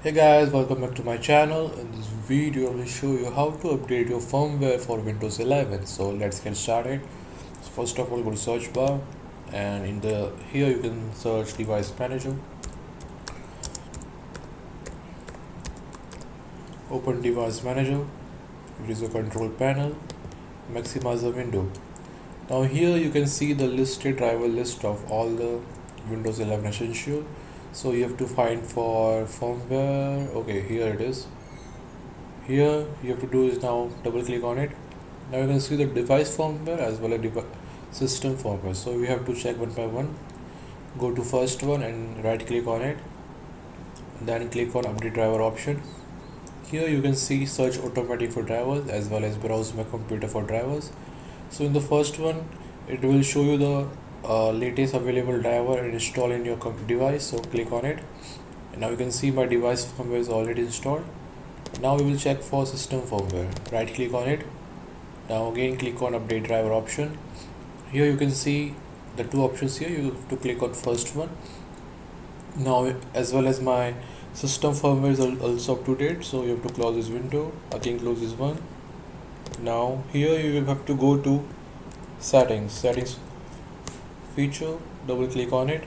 Hey guys, welcome back to my channel. In this video, I will show you how to update your firmware for Windows 11. So let's get started. So first of all, go to search bar, and in the here you can search Device Manager. Open Device Manager. It is a control panel. Maximize the window. Now here you can see the listed driver list of all the Windows 11 essential. So you have to find for firmware. Okay, here it is. Here you have to do is now double click on it. Now you can see the device firmware as well as system firmware. So we have to check one by one. Go to first one and right click on it. Then click on update driver option. Here you can see search automatic for drivers as well as browse my computer for drivers. So in the first one, it will show you the latest available driver and install in your device. So click on it. And now you can see my device firmware is already installed. Now we will check for system firmware. Right click on it. Now again click on update driver option. Here you can see the two options here. You have to click on first one. Now as well as my system firmware is also up to date, so you have to close this window. Again close this one. Now here you will have to go to settings feature, double click on it.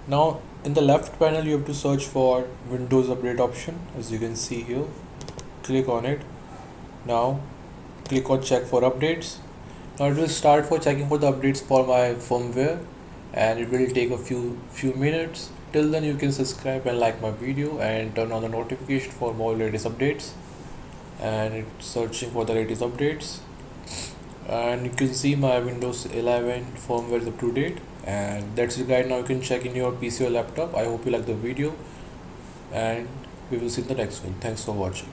Now in the left panel you have to search for Windows update option, as you can see here. Click on it. Now click on check for updates. Now it will start for checking for the updates for my firmware, and it will take a few minutes. Till then you can subscribe and like my video and turn on the notification for more latest updates. And it's searching for the latest updates, and you can see my Windows 11 firmware is up to date. And that's it guys. Now you can check in your PC or laptop. I hope you like the video, and we will see in the next one. Thanks for watching.